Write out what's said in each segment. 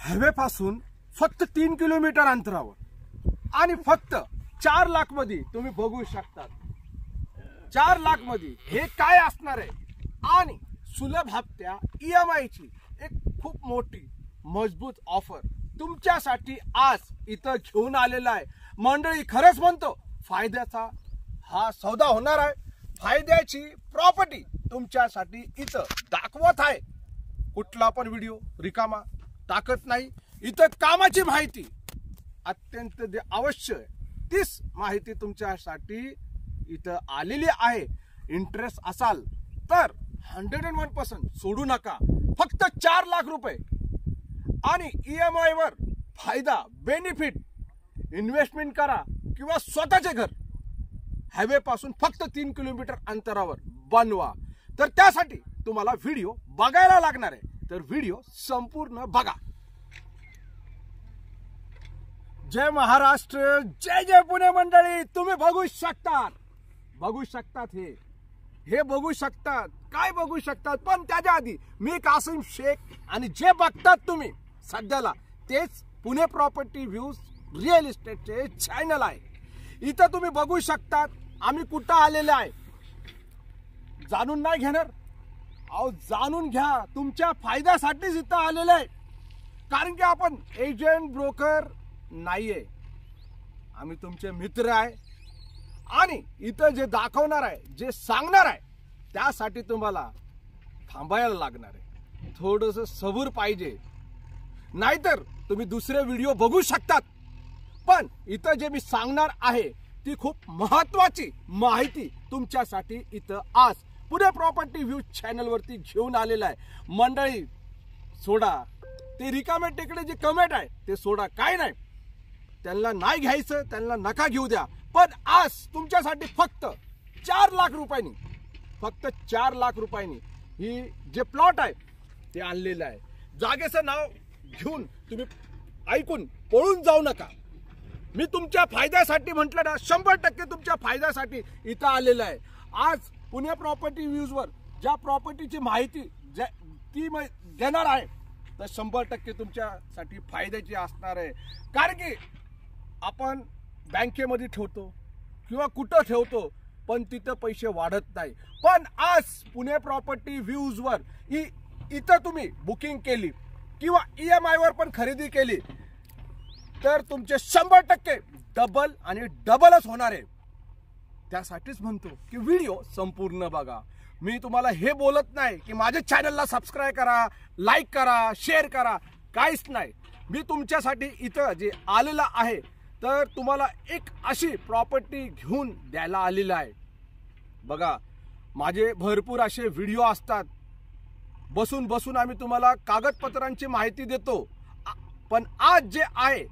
हवेपासून फक्त 3 किलोमीटर अंतरावर आणि फक्त 4 लाख मध्ये तुम्ही बघू शकता। 4 लाख मध्ये हे काय असणार आहे आणि सुलभ हप्त्या EMI ची एक खूप मोठी मजबूत ऑफर तुमच्यासाठी आज इथं घेऊन आलेला आहे। मंडळी, खरंच म्हणतो फायद्याचा हा सौदा होणार आहे। फायद्याची प्रॉपर्टी तुमच्यासाठी इथं दाखवत आहे। कुठला पण व्हिडिओ रिकामा टाकत नाही। इथं कामाची माहिती अत्यंत आवश्यक आहे, तीच माहिती तुमच्यासाठी इथं आलेली आहे। इंटरेस्ट असाल तर 101% सोडू नका। फक्त 4 लाख रुपये आणि EMI वर फायदा, बेनिफिट, इन्व्हेस्टमेंट करा किंवा स्वतःचे घर हायवेपासून फक्त 3 किलोमीटर अंतरावर बनवा। तर त्यासाठी तुम्हाला व्हिडिओ बघायला लागणार आहे, तर व्हिडिओ संपूर्ण बघा। जय महाराष्ट्र, जय जय पुणे। मंडळी, तुम्ही बघू शकतात हे बघू शकतात, काय बघू शकतात। पण त्याच्या आधी मी कासिम शेख आणि जे बघतात तुम्ही सध्याला तेच पुणे प्रॉपर्टी व्ह्यूज रिअल इस्टेटचे चॅनल आहे। इथं तुम्ही बघू शकतात आम्ही कुठं आलेले आहे। जाणून नाही घेणार, अहो जाणून घ्या, तुमच्या फायद्यासाठीच इथं आलेले आहे। कारण की आपण एजंट ब्रोकर नाहीये, आम्ही तुमचे मित्र आहे आणि इथं जे दाखवणार आहे, जे सांगणार आहे त्यासाठी तुम्हाला थांबायला लागणार आहे। थोडंसं सब्र पाहिजे, नाहीतर तुम्ही दुसरे व्हिडिओ बघू शकतात। पण इथं जे मी सांगणार आहे ती खूप महत्त्वाची माहिती तुमच्यासाठी इथं आज पुणे प्रॉपर्टी व्ह्यू चॅनल वरती घेऊन आलेला आहे। मंडळी, सोडा ते रिकामे टेकडे जे कमेंट आहे ते सोडा, काय नाही त्यांना नाही घ्यायचं, त्यांना नका घेऊ द्या। पण आज तुमच्यासाठी फक्त 4 लाख रुपयांनी, फक्त 4 लाख रुपयांनी ही जे प्लॉट आहे ते आणलेलं आहे। जागेचं नाव घेऊन तुम्ही ऐकून पळून जाऊ नका। मी तुमच्या फायद्यासाठी म्हटलं ना, 100% तुमच्या फायद्यासाठी इथं आलेलं आहे। आज पुणे प्रॉपर्टी व्ह्यूज वर ज्या प्रॉपर्टीची माहिती ती देणार आहे तर 100% तुमच्यासाठी फायद्याची असणार आहे। कारण की आपण बँकेमध्ये ठेवतो किंवा कुठं ठेवतो पण तिथं पैसे वाढत नाही। पण आज पुणे प्रॉपर्टी व्ह्यूज वर इथं तुम्ही बुकिंग केली किंवा EMI वर पण खरेदी केली तर तुमचे 100% डबल आणि डबलच होणार आहे। त्यासाठीच म्हणतो की व्हिडिओ संपूर्ण बघा। मी तुम्हाला हे बोलत नाही की माझ्या चॅनलला सबस्क्राइब करा, लाईक करा, शेअर करा, काहीच नाही। मी तुमच्यासाठी इथं जे आलेलं आहे तर तुम्हाला एक अशी प्रॉपर्टी घेऊन द्यायला आलेला आहे। बघा, माझे भरपूर असे व्हिडिओ असतात, बसून बसून आम्ही तुम्हाला कागदपत्रांची माहिती देतो। पण आज जे आहे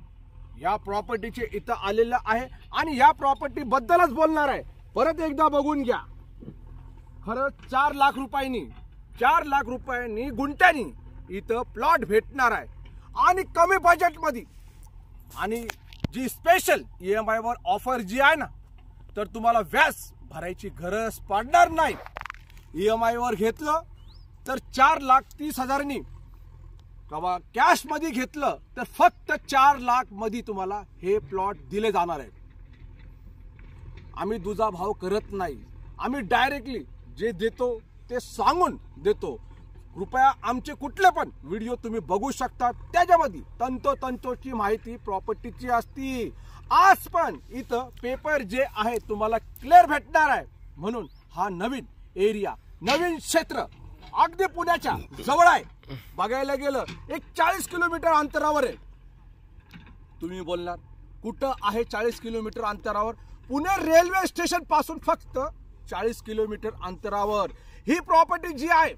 या प्रॉपर्टीचे इथं आलेलं आहे आणि या प्रॉपर्टी बद्दलच बोलणार आहे। परत एकदा बघून घ्या, खरंच 4 लाख रुपयांनी गुंठ्यानी इथं प्लॉट भेटणार आहे आणि कमी बजेट मध्ये। आणि जी स्पेशल EMI वर ऑफर जी आहे ना, तर तुम्हाला व्याज भरायची गरज पडणार नाही। EMI वर घेतलं तर 4,30,000नी किंवा कॅश मध्ये घेतलं तर फक्त 4 लाख मध्ये तुम्हाला हे प्लॉट दिले जाणार आहे। आम्ही दुजा भाव करत नाही, आम्ही डायरेक्टली जे देतो ते सांगून देतो। कृपया आमचे कुठले पण व्हिडिओ तुम्ही बघू शकता, त्याच्यामध्ये तंतोतंतोची माहिती प्रॉपर्टीची असती। आज पण इथं पेपर जे आहे तुम्हाला क्लिअर भेटणार आहे, म्हणून हा नवीन एरिया, नवीन क्षेत्र अगदी पुण्याच्या जवळ आहे। बघायला गेलं एक 40 किलोमीटर अंतरावर आहे। तुम्ही बोलणार कुठं आहे 40 किलोमीटर अंतरावर? पुणे रेल्वे स्टेशन पासून फक्त 40 किलोमीटर अंतरावर ही प्रॉपर्टी जी आहे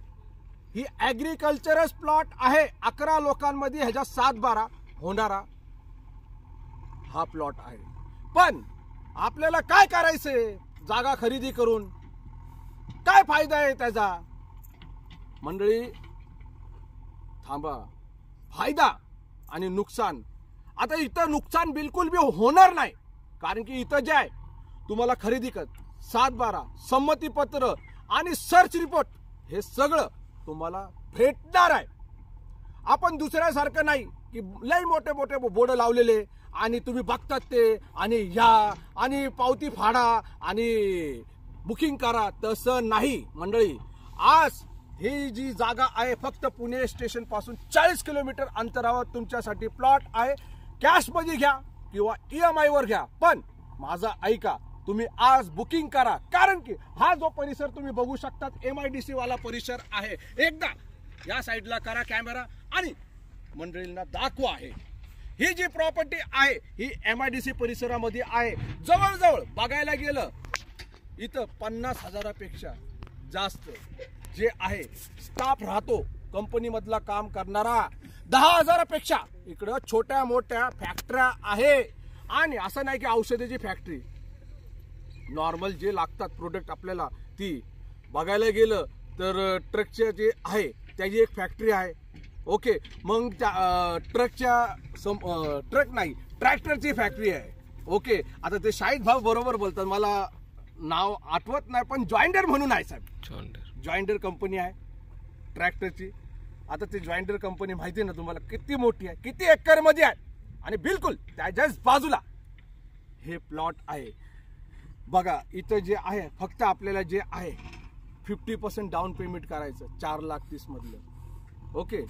ही ऍग्रीकल्चरल प्लॉट आहे। 11 लोकांमध्ये ह्याच्या 7-12 होणारा हा प्लॉट आहे। पण आपल्याला काय करायचंय जागा खरेदी करून? काय फायदा आहे त्याचा? मंडळी थांबा, फायदा आणि नुकसान। आता इथं नुकसान बिलकुल भी होणार नाही, कारण की इथं जे आहे तुम्हाला खरेदी कर 7-12 संमतीपत्र आणि सर्च रिपोर्ट हे सगळं तुम्हाला भेटणार आहे। आपण दुसऱ्यासारखं नाही की लई मोठे मोठे बोर्ड लावलेले आणि तुम्ही बघतात ते आणि या आणि पावती फाडा आणि बुकिंग करा, तसं नाही मंडळी. आज ही जी जागा आहे फक्त पुणे स्टेशन पासून 40 किलोमीटर अंतरावर तुमच्यासाठी प्लॉट आहे. कॅश मध्ये घ्या किंवा EMI वर घ्या, पण माझा ऐका, तुम्ही आज बुकिंग करा. कारण की हा जो परिसर तुम्ही बघू शकतात MIDC वाला परिसर आहे. एकदा या साईडला करा कॅमेरा आणि मंडळींना दाखवा. आहे ही जी प्रॉपर्टी आहे ही MIDC परिसरामध्ये आहे. जवळजवळ बघायला गेलं इथं 50,000पेक्षा जास्त जे आहे स्टाफ राहतो. कंपनी मधला काम करणारा 10,000पेक्षा इकडं छोट्या मोठ्या फॅक्टऱ्या आहे. आणि असं नाही की औषधाची फॅक्टरी, नॉर्मल जे लागतात प्रोडक्ट आपल्याला ती बघायला गेलं तर ट्रकचे जे आहे त्याची एक फॅक्टरी आहे. ओके, मग त्या ट्रक नाही ट्रॅक्टरची फॅक्टरी आहे. ओके, आता ते शाहीद भाऊ बरोबर बोलतात, मला नाव आठवत नाही पण जॉइंडर म्हणून आहे साहेब. जॉइंडर कंपनी आहे ट्रॅक्टरची. आता ती जॉइंडर कंपनी माहिती आहे ना तुम्हाला किती मोठी आहे, किती एकर मध्ये आहे. आणि बिलकुल त्याच्याच बाजूला हे प्लॉट आहे. बघा इथं जे आहे फक्त आपल्याला जे आहे 50% डाऊन पेमेंट करायचं 4,30,000 मधलं. Okay,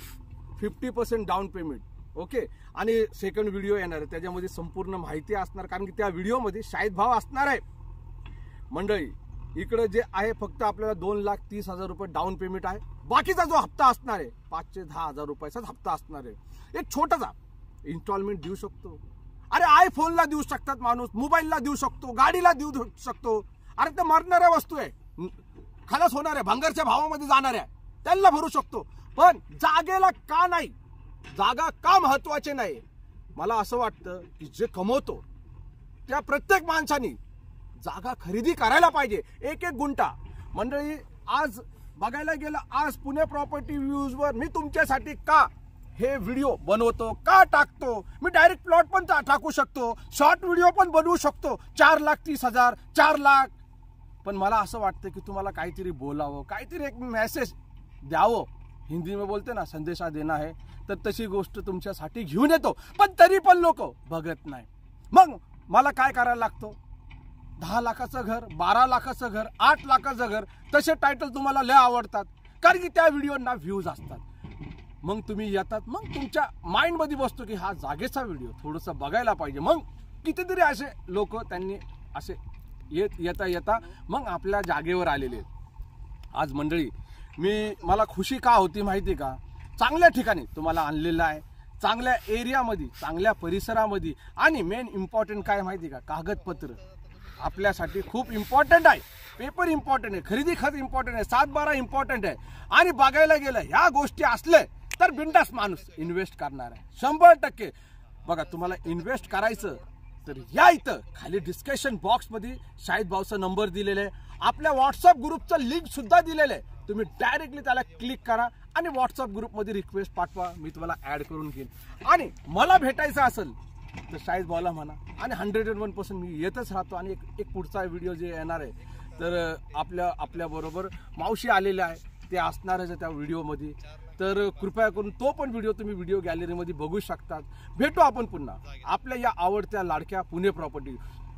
50% down payment. ओके, आणि सेकंड व्हिडिओ येणार आहे त्याच्यामध्ये संपूर्ण माहिती असणार, कारण की त्या व्हिडिओमध्ये शाहीद भाव असणार आहे. मंडळी इकडे जे आहे फक्त आपल्याला 2,30,000 रुपये डाऊन पेमेंट आहे. बाकीचा जो हप्ता असणार आहे 5 ते 10,000 रुपयाचाच हप्ता असणार आहे. एक छोटासा इन्स्टॉलमेंट देऊ शकतो. अरे आयफोनला देऊ शकतात माणूस, मोबाईलला देऊ शकतो, गाडीला देऊ शकतो. अरे ते मरणाऱ्या वस्तू आहे, खलास होणार आहे, भंगारच्या भावामध्ये जाणार आहे, त्यांना भरू शकतो. पण जागेला का नाही, जागा का महत्वाचे नाही. मला असं वाटतं की जे कमवतो त्या प्रत्येक माणसानी जागा खरेदी करायला पाहिजे. एक गुंठा. मंडळी आज बघायला गेलं आज पुणे प्रॉपर्टी व्ह्यूज वर मी तुमच्यासाठी का हे व्हिडिओ बनवतो, का टाकतो. मी डायरेक्ट प्लॉट पण टाकू शकतो, शॉर्ट व्हिडिओ पण बनवू शकतो. 4,30,000 4 लाख. पण मला असं वाटतं की तुम्हाला काहीतरी बोलावं, काहीतरी एक मेसेज द्यावं. हिंदी में बोलते ना संदेशा देना है, तर तशी गोष्ट तुमच्यासाठी घेऊन येतो. पण तरी पण लोक बघत नाही. मग मला काय करायला लागतं, 10 लाखाचं घर, 12 लाखाचं घर, 8 लाखाचं घर, तसे टायटल तुम्हाला लय आवडतात कारण की त्या व्हिडिओना व्ह्यूज असतात. मग तुम्ही येतात, मग तुमच्या माइंड मध्ये बसतो की हा जागेचा व्हिडिओ थोडस बघायला पाहिजे. मग कितीतरी असे लोक त्यांनी असे येता मग आपल्या जागेवर आलेले. आज मंडळी मला खुशी का होती माहिती का, चांगल्या ठिकाणी तुम्हाला आणलेलं आहे, चांगल्या एरियामध्ये, चांगल्या परिसरामध्ये. आणि मेन इम्पॉर्टंट काय माहिती का, कागदपत्र आपल्यासाठी खूप इम्पॉर्टंट आहे. पेपर इम्पॉर्टंट आहे, खरेदी खत इम्पॉर्टंट आहे, 7-12 इम्पॉर्टंट आहे. आणि बघायला गेलं ह्या गोष्टी असले तर बिंदास माणूस इन्व्हेस्ट करणार आहे 100%. बघा तुम्हाला इन्व्हेस्ट करायचं तर या इथं खाली डिस्कशन बॉक्स मध्ये शाहीद भाऊचा नंबर दिलेला आहे, आपल्या व्हॉट्सअप ग्रुपचं लिंक सुद्धा दिलेलं आहे. तुम्ही डायरेक्टली त्याला क्लिक करा आणि व्हॉट्सअप ग्रुपमध्ये रिक्वेस्ट पाठवा, मी तुम्हाला ऍड करून घेईन. आणि मला भेटायचं असेल तर शाहीद भाऊला म्हणा. आणि 101% मी येतच राहतो. आणि एक पुढचा व्हिडिओ जे येणार आहे तर आपल्या बरोबर मावशी आलेल्या आहे, ते असणारच आहे त्या व्हिडिओमध्ये. तर कृपया करून तो पण व्हिडिओ तुम्ही व्हिडिओ गॅलरीमध्ये बघू शकतात. भेटू आपण पुन्हा आपल्या या आवडत्या लाडक्या पुणे प्रॉपर्टी.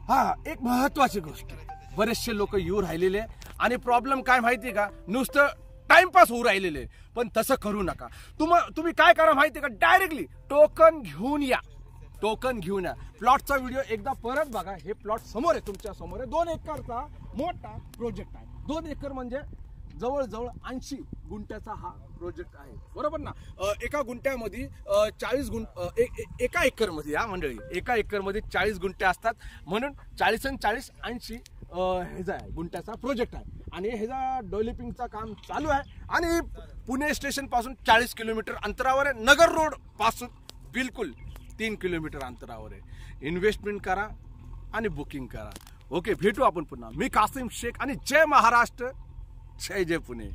हा एक महत्वाची गोष्ट, बरेचसे लोक येऊ राहिलेले आणि प्रॉब्लेम काय माहिती का, नुसतं टाइमपास होऊ राहिलेले. पण तसं करू नका. तुम्ही काय करा माहिती का, डायरेक्टली टोकन घेऊन या. टोकन घेऊन या. प्लॉटचा व्हिडिओ एकदा परत बघा. हे प्लॉट समोर आहे, तुमच्या समोर आहे. 2 एकरचा मोठा प्रोजेक्ट आहे. 2 एकर म्हणजे जवळजवळ 80 गुंठ्याचा हा प्रोजेक्ट आहे, बरोबर ना. एका गुंठ्यामध्ये 40 एका एकर मध्ये या मंडळी, एका एकर मध्ये 40 गुंठे असतात. म्हणून 40 आणि 40 80 ह्याचा गुंठ्याचा प्रोजेक्ट आहे. आणि ह्याचा डेव्हलपिंगचा काम चालू आहे. आणि पुणे स्टेशन पासून 40 किलोमीटर अंतरावर आहे. नगर रोड पासून बिलकुल 3 किलोमीटर अंतरावर आहे. इन्व्हेस्टमेंट करा आणि बुकिंग करा. ओके, भेटू आपण पुन्हा. मी कासिम शेख आणि जय महाराष्ट्र, जय जय पुणे.